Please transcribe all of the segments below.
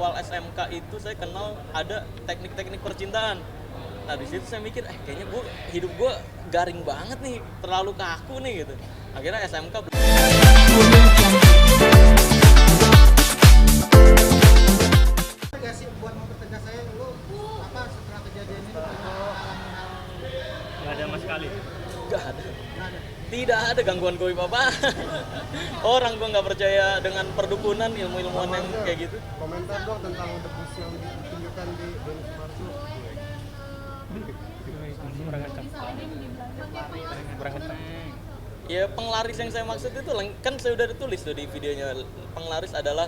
awal SMK itu saya kenal ada teknik-teknik percintaan. Nah di situ saya mikir, kayaknya hidup gue garing banget nih, terlalu kaku nih gitu. Akhirnya SMK buat mempertegas saya dulu apa setelah kejadian ini alami hal Nggak ada sama sekali. nggak ada, nggak ada. tidak ada gangguan goib apa. Orang gue nggak percaya dengan perdukunan, ilmu-ilmuwan yang kayak gitu. Komentar dong tentang debus yang ditunjukkan di Benny Sumarso. Kurang kencang. Kurang kencang. Ya penglaris yang saya maksud itu kan saya udah ditulis tuh di videonya. Penglaris adalah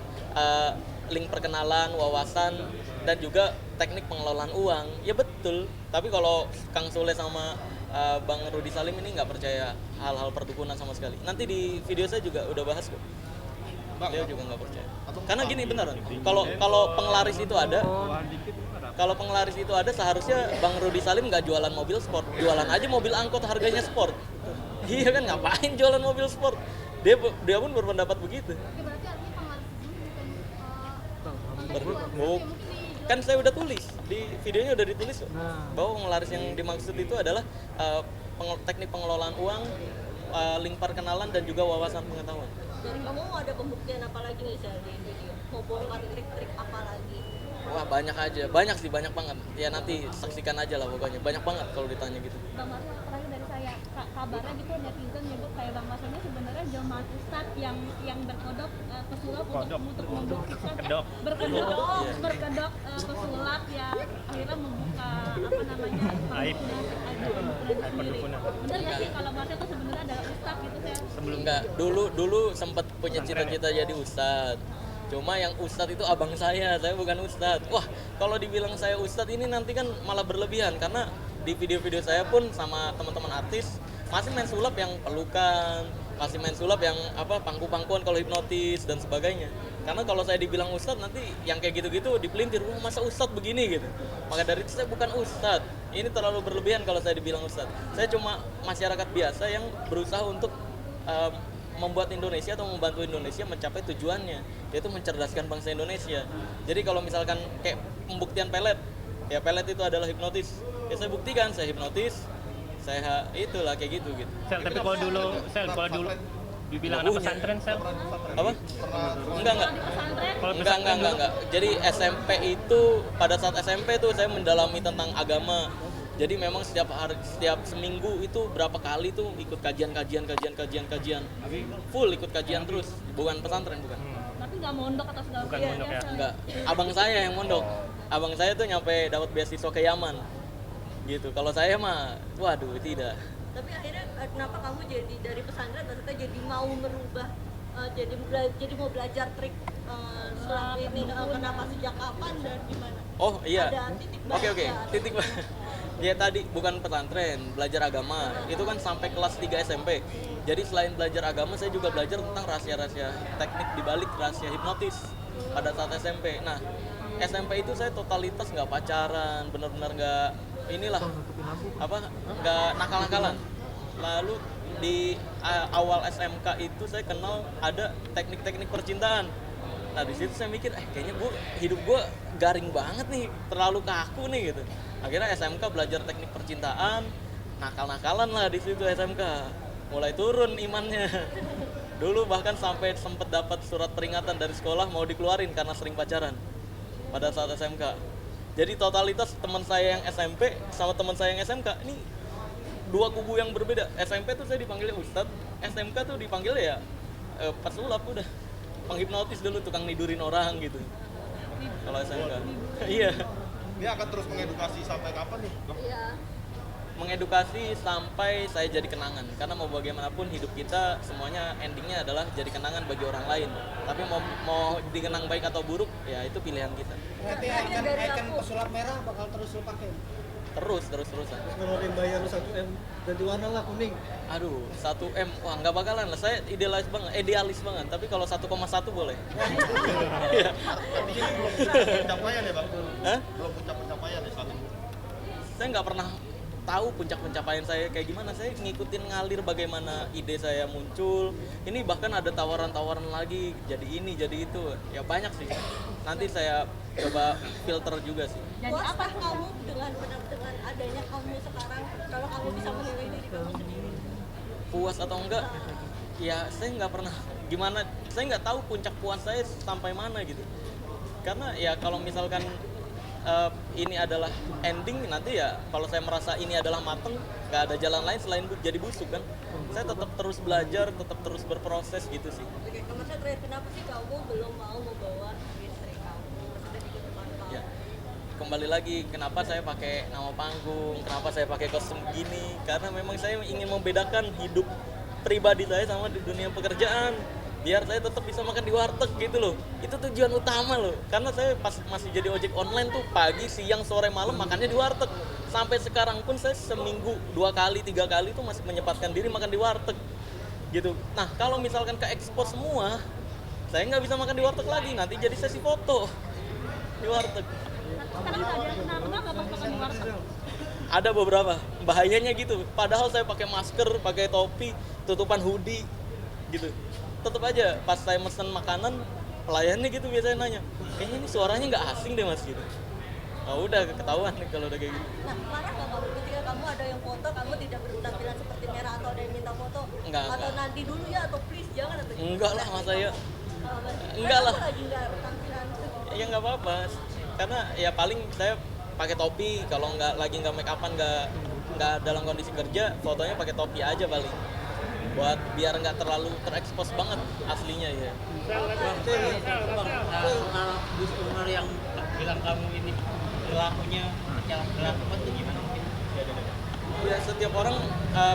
link perkenalan, wawasan, dan juga teknik pengelolaan uang. Ya betul. Tapi kalau Kang Sule sama Bang Rudi Salim ini nggak percaya hal-hal perdukunan sama sekali. Nanti di video saya juga udah bahas kok. Dia juga nggak percaya. Karena gini beneran. Kalau penglaris itu ada, kalau penglaris itu ada seharusnya Bang Rudi Salim nggak jualan mobil sport, jualan aja mobil angkot harganya sport. Iya kan, ngapain jualan mobil sport? Dia pun berpendapat begitu. Berarti artinya penglaris Oh, kan saya udah tulis di videonya, udah ditulis kok. Bahwa penglaris yang dimaksud itu adalah teknik pengelolaan uang, link perkenalan, dan juga wawasan pengetahuan. Dari kamu mau ada pembuktian apa lagi nih di video? Mau bongkar trik-trik apa lagi? Wah banyak aja, banyak sih, banyak banget. Ya nanti saksikan aja lah pokoknya, banyak banget kalau ditanya gitu. Bang Mas, terakhir dari saya, kabarnya gitu netizen nyebut kayak Bang Mas ini sebenarnya jemaat ustadz yang berkodok pesulap untuk membuktikan berkedok pesulap yang akhirnya membuka apa namanya Aib perdukunan sendiri. Bener nggak sih kalau Mas itu sebenarnya adalah ustadz gitu saya? Sebelum enggak, dulu sempat punya cita-cita jadi ustadz. Cuma yang ustadz itu abang saya bukan ustadz. Wah, kalau dibilang saya ustadz ini nanti kan malah berlebihan, karena di video-video saya pun sama teman-teman artis masih main sulap yang pelukan, masih main sulap yang pangku-pangkuan kalau hipnotis dan sebagainya. Karena kalau saya dibilang ustadz nanti yang kayak gitu-gitu dipelintir, wah masa ustadz begini gitu. Maka dari itu saya bukan ustadz. Ini terlalu berlebihan kalau saya dibilang ustadz. Saya cuma masyarakat biasa yang berusaha untuk membuat Indonesia atau membantu Indonesia mencapai tujuannya, yaitu mencerdaskan bangsa Indonesia. Jadi kalau misalkan kayak pembuktian pelet, ya pelet itu adalah hipnotis. Ya saya buktikan saya hipnotis, saya itulah kayak gitu. Sel, tapi kalau dulu dibilang anak pesantren, Sel. Apa? Enggak. Kalau Enggak. Jadi SMP itu, pada saat SMP tuh saya mendalami tentang agama. Jadi memang setiap seminggu itu berapa kali tuh ikut kajian. Full ikut kajian terus, bukan pesantren, bukan. Tapi nggak mondok atau segala Bukan mondok ya? Enggak. Abang saya yang mondok. Abang saya tuh nyampe dapat beasiswa ke Yaman. Gitu. Kalau saya mah waduh, tidak. Tapi akhirnya kenapa kamu jadi dari pesantren maksudnya jadi mau merubah jadi mau belajar trik sulap ini, kenapa sejak kapan dan gimana? Oh iya. Ada titik Oke. balik Titik ya tadi bukan pesantren, belajar agama. Itu kan sampai kelas 3 SMP. Jadi selain belajar agama, saya juga belajar tentang rahasia-rahasia teknik dibalik rahasia hipnotis pada saat SMP. Nah, SMP itu saya totalitas nggak pacaran, benar-benar nggak nggak nakal-nakalan. Lalu di awal SMK itu saya kenal ada teknik-teknik percintaan. Nah di situ saya mikir, kayaknya hidup gue garing banget nih, terlalu kaku nih gitu. Akhirnya SMK belajar teknik percintaan, nakal-nakalan lah di situ SMK. Mulai turun imannya. Dulu bahkan sampai sempet dapat surat peringatan dari sekolah mau dikeluarin karena sering pacaran pada saat SMK. Jadi totalitas teman saya yang SMP sama teman saya yang SMK ini dua kubu yang berbeda. SMP tuh saya dipanggilnya ustadz, SMK tuh dipanggil ya pesulap udah. Penghipnotis dulu, tukang nidurin orang gitu. Kalau SMK. Iya. Dia akan terus mengedukasi sampai kapan nih? Iya. Mengedukasi sampai saya jadi kenangan. Karena mau bagaimanapun hidup kita semuanya endingnya adalah jadi kenangan bagi orang lain. Tapi mau dikenang baik atau buruk ya itu pilihan kita. Berarti icon pesulap merah bakal terus lo pakai. Terusan. Terus kalau ada yang bayar 1M ganti warna lah kuning. Aduh, 1M. Wah, nggak bakalan lah. Saya idealis banget. Tapi kalau 1,1 boleh. Iya. Tapi ini belum pencapaian ya, Bang? Hah? Belum pencapaian ya saat ini. Saya nggak pernah tahu puncak pencapaian saya kayak gimana. Saya ngikutin ngalir bagaimana ide saya muncul. Ini bahkan ada tawaran-tawaran lagi, jadi ini, jadi itu. Ya banyak sih. Nanti saya coba filter juga sih. Jadi apa Puaskah tuh? kamu dengan adanya kamu sekarang, kalau kamu bisa menilai diri kamu sendiri? Puas atau enggak? Ya saya nggak pernah gimana, saya nggak tahu puncak puas saya sampai mana gitu. Karena ya kalau misalkan ini adalah ending, nanti ya kalau saya merasa ini adalah mateng, nggak ada jalan lain selain jadi busuk kan. Saya tetap terus belajar, tetap terus berproses gitu sih. Oke, maksudnya terakhir, kenapa sih kamu belum mau membawa istri kamu maksudnya di depan kamu? Ya, kembali lagi kenapa saya pakai nama panggung, kenapa saya pakai kostum gini, karena memang saya ingin membedakan hidup pribadi saya sama di dunia pekerjaan, biar saya tetap bisa makan di warteg gitu loh. Itu tujuan utama loh, karena saya pas masih jadi ojek online tuh pagi, siang, sore, malam makannya di warteg. Sampai sekarang pun saya seminggu 2 kali, 3 kali tuh masih menyempatkan diri makan di warteg gitu. Nah kalau misalkan ke expose semua, saya nggak bisa makan di warteg lagi, nanti jadi sesi foto di warteg. Kenapa nggak pas makan di warteg? Ada beberapa bahayanya gitu, padahal saya pakai masker, pakai topi, tutupan hoodie gitu, tetap aja pas saya mesen makanan, pelayannya gitu biasanya nanya, kayaknya ini suaranya nggak asing deh mas gitu. Oh udah ketahuan nih kalau udah kayak gitu. Nah, marah nggak kamu ketika kamu ada yang foto, kamu tidak berpenampilan seperti merah, atau ada yang minta foto? Enggak. Atau nanti dulu ya, atau please jangan, atau Enggak lah mas saya, Enggak Enggak lah. lagi nggak penampilan. ya nggak apa-apa, karena ya paling saya pakai topi, kalau lagi nggak make upan, nggak dalam kondisi kerja, fotonya pakai topi aja paling, buat biar nggak terlalu terekspos banget aslinya ya. Soal Gus Umar yang bilang kamu ini pelakunya yang pelaku itu gimana mungkin? Ya setiap orang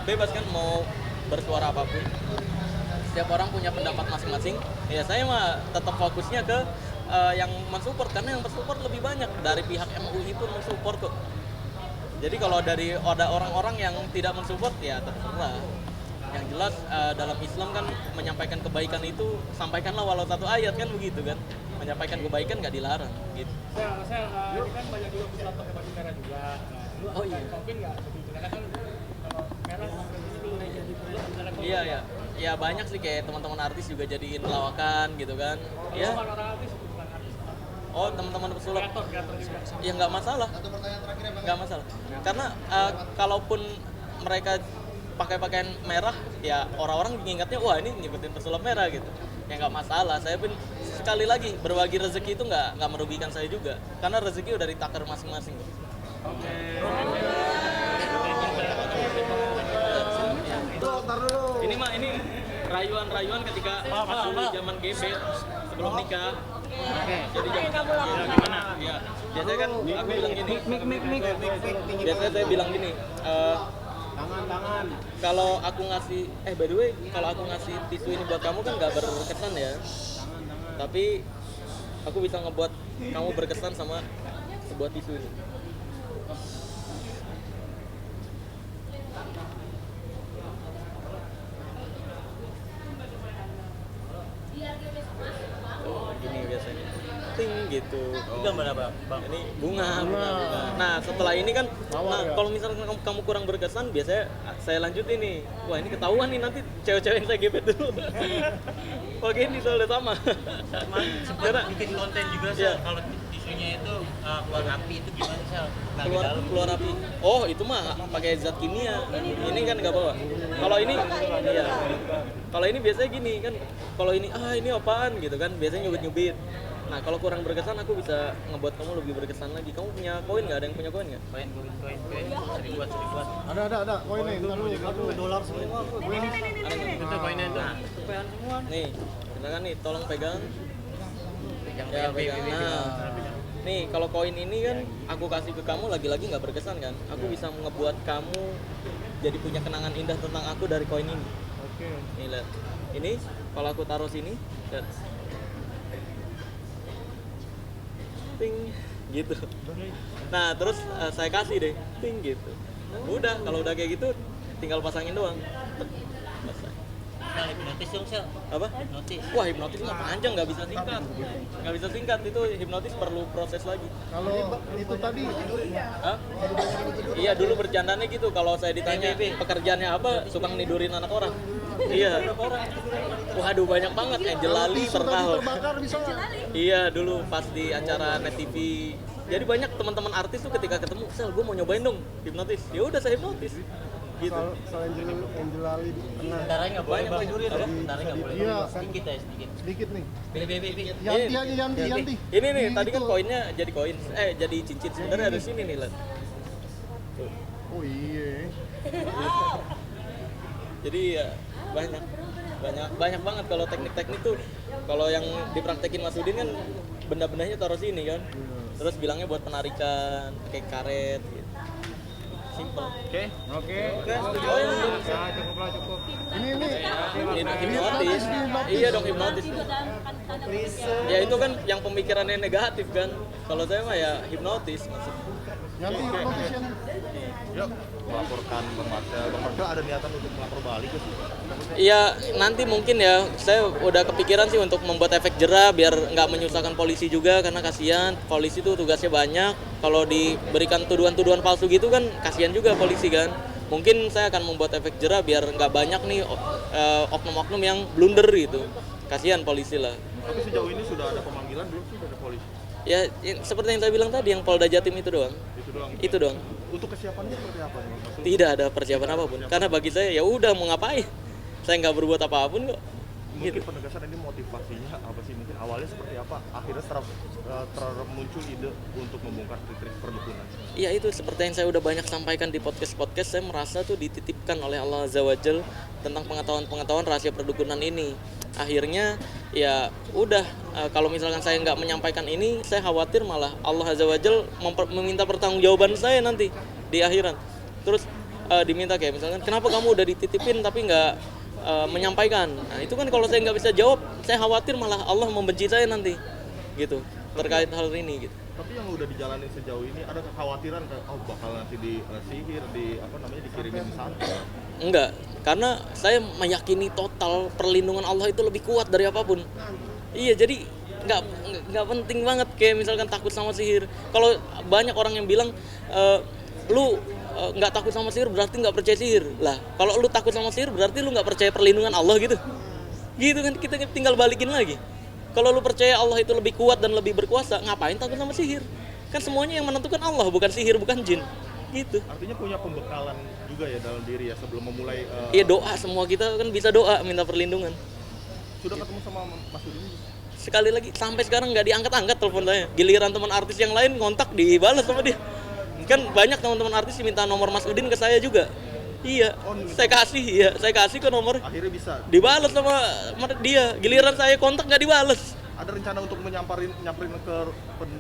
bebas kan mau bersuara apapun, setiap orang punya pendapat masing-masing. Ya saya mah tetap fokusnya ke yang mensupport, karena yang mensupport lebih banyak, dari pihak MUI pun mensupport kok. Jadi kalau ada orang-orang yang tidak mensupport ya terserah. Yang jelas dalam Islam kan menyampaikan kebaikan itu sampaikanlah walau satu ayat kan begitu kan. Menyampaikan kebaikan nggak dilarang gitu. Ini kan banyak juga pesulap pakai baju merah juga. Nah, Oh iya. mungkin nggak setuju karena kan kalau merah sampai di situ jadi misalnya kalau Iya ya. Ya banyak sih kayak teman-teman artis juga jadiin lawakan gitu kan. Ya. bukan orang artis, bukan artis. Oh teman-teman pesulap. Kreator juga. Ya nggak masalah. Satu pertanyaan terakhir ya Bang. Nggak masalah. Karena kalaupun mereka pakai pakaian merah, ya orang-orang mengingatnya wah ini nyebutin pesulap merah gitu. Ya nggak masalah. Saya pun sekali lagi berbagi rezeki itu nggak merugikan saya juga, karena rezeki udah ditakar masing-masing. Ini mah ini rayuan ketika pas dulu zaman GB sebelum nikah. Jadi gimana? Ya, biasanya kan aku bilang gini. Biasanya saya bilang gini. Tangan. Kalau aku ngasih, by the way, kalau aku ngasih tisu ini buat kamu kan nggak berkesan ya. Tapi aku bisa ngebuat kamu berkesan sama sebuah tisu ini. Oh, gini biasanya. Ting gitu. Gambar apa, Bang? Ini bunga. Nah setelah ini kan, kalau misalnya kamu kurang berkesan, biasanya saya lanjutin nih. Wah ini ketahuan nih nanti cewek-cewek yang saya gebet dulu. Oh gini soalnya sama. Sempat bikin konten juga sih Iya. kalau tisunya itu keluar api itu gimana sih? Lagi dalam. keluar api. Oh itu mah pakai zat kimia. Ini kan nggak bawa. Kalau ini, iya. Kalau ini biasanya gini kan. Kalau ini ini apaan gitu kan. Biasanya nyubit-nyubit. Nah kalau kurang berkesan aku bisa ngebuat kamu lebih berkesan lagi. Kamu punya koin nggak? Ada yang punya koin nggak? Koin. Seribuan. Ada. Koin nih, ntar dulu. Dolar semua. Itu koinnya itu. Nih, silakan nih, tolong pegang. Yang Ya, PNP. pegang. Nah, nih kalau koin ini kan aku kasih ke kamu lagi-lagi nggak berkesan kan? Aku bisa ngebuat kamu jadi punya kenangan indah tentang aku dari koin ini. Oke. Nih lihat, ini kalau aku taruh sini, lihat. Ting, gitu. Nah terus saya kasih deh, ting gitu. Udah, kalau udah kayak gitu, tinggal pasangin doang. Selesai. Sel, hipnotis dong Sel. Apa? Hipnotis. Wah, hipnotis mah panjang, nggak bisa singkat. Nggak bisa singkat, itu hipnotis perlu proses lagi. Kalau itu tadi Hah? Iya, dulu bercandanya gitu. Kalau saya ditanya pekerjaannya apa, suka nidurin anak orang. Iya. Waduh, banyak banget. Angel Lali tertawa. terbakar bisa nggak? Iya, dulu pas di acara Net TV. Jadi banyak teman-teman artis tuh ketika ketemu, Sel, gue mau nyobain dong hipnotis. Ya udah, saya hipnotis. Gitu. Soal Angel Lali pernah Bentaranya nggak boleh Banyak, bang. Bang. Apa? Bentaranya nggak boleh. Iya, Bang. Sedikit ya sedikit. sedikit nih. Bi. Yanti aja Yanti. Ini nih, tadi kan Itu. koinnya jadi koin. Jadi cincin. Sebenarnya ada sini nih, Len. Oh iya. Jadi ya banyak banget kalau teknik-teknik tuh. Kalau yang dipraktekin Mas Udin kan benda-bendanya taruh sini kan. Terus bilangnya buat penarikan pakai karet gitu. Simple. Oke. Oh, Ya, cukup. ini hipnotis. Iya dong, hipnotis. juga dalam tanda kutip ya. Ya itu kan yang pemikirannya negatif kan. Kalau saya mah ya hipnotis maksudnya. Yanti hipnotis Yanti. Yuk, melaporkan Bang Marcel. Bang Marcel ada niatan untuk melapor balik ke sih? Iya, nanti mungkin ya, saya udah kepikiran sih untuk membuat efek jerah biar nggak menyusahkan polisi juga, karena kasihan polisi tuh tugasnya banyak. Kalau diberikan tuduhan-tuduhan palsu gitu kan kasihan juga polisi kan. Mungkin saya akan membuat efek jerah biar nggak banyak nih oknum-oknum yang blunder gitu. Kasihan polisi lah. Tapi sejauh ini sudah ada pemanggilan belum sih dari polisi? Ya, seperti yang saya bilang tadi, yang Polda Jatim itu doang. Itu doang. Itu doang. Untuk kesiapannya seperti apa nih? Maksudnya Tidak ada persiapan apapun. Karena bagi saya ya udah mau ngapain. Saya nggak berbuat apa-apun kok. mungkin penegasan ini motivasinya apa sih? Mungkin awalnya seperti apa? Akhirnya muncul ide untuk membongkar trik-trik perdukunan. Iya, itu seperti yang saya udah banyak sampaikan di podcast-podcast, saya merasa tuh dititipkan oleh Allah Azza wa Jal tentang pengetahuan rahasia perdukunan ini. Akhirnya ya udah, kalau misalkan saya nggak menyampaikan ini, saya khawatir malah Allah Azza wa Jal meminta pertanggungjawaban saya nanti di akhirat. Terus diminta kayak misalkan, kenapa kamu udah dititipin tapi nggak menyampaikan? Nah itu kan kalau saya nggak bisa jawab, saya khawatir malah Allah membenci saya nanti, gitu, terkait hal ini gitu. Tapi yang udah dijalanin sejauh ini ada kekhawatiran bakal nanti di sihir, dikirimin santet. Enggak, karena saya meyakini total perlindungan Allah itu lebih kuat dari apapun. Iya, jadi nggak penting banget kayak misalkan takut sama sihir. Kalau banyak orang yang bilang lu nggak takut sama sihir berarti nggak percaya sihir. Lah, kalau lu takut sama sihir berarti lu nggak percaya perlindungan Allah gitu. Gitu kan, kita tinggal balikin lagi. Kalau lu percaya Allah itu lebih kuat dan lebih berkuasa, ngapain takut sama sihir? Kan semuanya yang menentukan Allah, bukan sihir, bukan jin. Gitu. Artinya punya pembekalan juga ya dalam diri ya sebelum memulai. Iya, doa, semua kita kan bisa doa minta perlindungan. Sudah ketemu sama Mas Udin? Sekali lagi, sampai sekarang nggak diangkat-angkat telepon saya. Giliran teman artis yang lain kontak, dibalas sama dia. Kan banyak teman-teman artis yang minta nomor Mas Udin ke saya juga. Iya, saya kasih ke nomor. Akhirnya bisa. Dibalas sama dia. Giliran saya kontak nggak dibalas. Ada rencana untuk nyamperin ke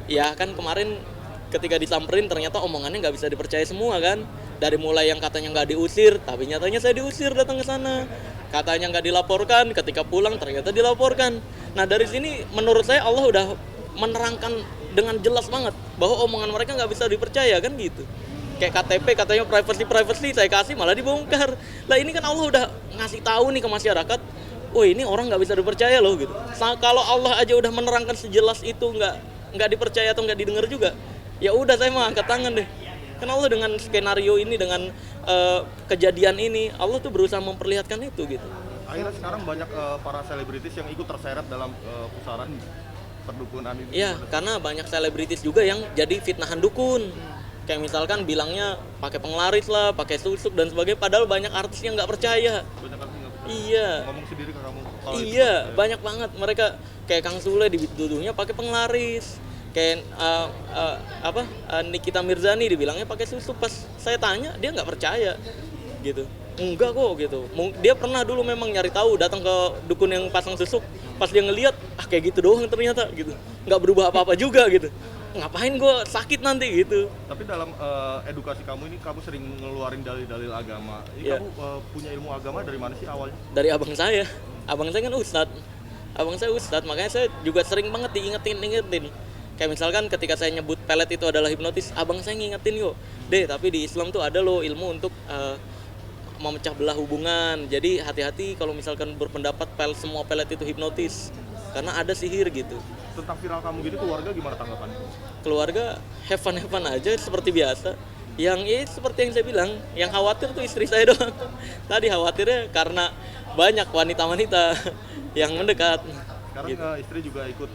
Ya kan kemarin ketika disamperin ternyata omongannya nggak bisa dipercaya semua kan. Dari mulai yang katanya nggak diusir, tapi nyatanya saya diusir datang ke sana. Katanya nggak dilaporkan, ketika pulang ternyata dilaporkan. Nah dari sini menurut saya Allah udah menerangkan dengan jelas banget bahwa omongan mereka nggak bisa dipercaya kan gitu. Kayak KTP katanya privacy saya kasih malah dibongkar. Lah ini kan Allah udah ngasih tahu nih ke masyarakat, oh ini orang nggak bisa dipercaya loh gitu. Kalau Allah aja udah menerangkan sejelas itu nggak dipercaya atau nggak didengar juga, ya udah saya mah angkat tangan deh. Kan Allah dengan skenario ini, dengan kejadian ini, Allah tuh berusaha memperlihatkan itu gitu. Akhirnya sekarang banyak para selebritis yang ikut terseret dalam pusaran perdukunan ini. Iya, karena banyak selebritis juga yang jadi fitnahan dukun. Kayak misalkan bilangnya pakai penglaris lah, pakai susuk dan sebagainya, padahal banyak artis yang nggak percaya. Banyak artis nggak percaya. Iya. Ngomong sendiri ke kamu. Iya, banyak banget mereka kayak Kang Sule dituduhnya pakai penglaris. Kayak Nikita Mirzani dibilangnya pakai susuk. Pas saya tanya dia nggak percaya gitu. Enggak kok gitu. Dia pernah dulu memang nyari tahu, datang ke dukun yang pasang susuk. Pas dia ngelihat kayak gitu doang ternyata gitu. Nggak berubah apa-apa juga gitu. Ngapain gue sakit nanti gitu. Tapi dalam edukasi kamu ini kamu sering ngeluarin dalil-dalil agama. Ini Iya. kamu punya ilmu agama dari mana sih awalnya? Dari abang saya. Abang saya kan ustadz, makanya saya juga sering banget diingetin. Kayak misalkan ketika saya nyebut pelet itu adalah hipnotis, abang saya ngingetin yuk. Deh, tapi di Islam tuh ada loh ilmu untuk memecah belah hubungan. Jadi hati-hati kalau misalkan berpendapat semua pelet itu hipnotis, karena ada sihir gitu. Tentang viral kamu gitu, keluarga gimana tanggapannya? Keluarga have fun aja seperti biasa. Yang seperti yang saya bilang, yang khawatir tuh istri saya doang. Tadi khawatirnya karena banyak wanita-wanita yang mendekat. Sekarang Gitu. istri juga ikut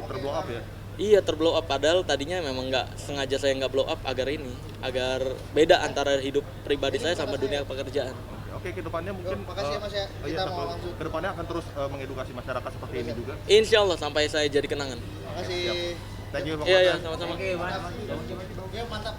terblow up ya? Iya, terblow up, padahal tadinya memang sengaja saya nggak blow up agar beda antara hidup pribadi saya sama dunia pekerjaan. Oke, kedepannya mungkin makasih ya, Mas, ya. Kita mau langsung. kedepannya akan terus mengedukasi masyarakat seperti ini juga. Insya Allah sampai saya jadi kenangan. Makasih. Thank you, Bang Iya, Hasan. iya, sama-sama. Oke, mantap.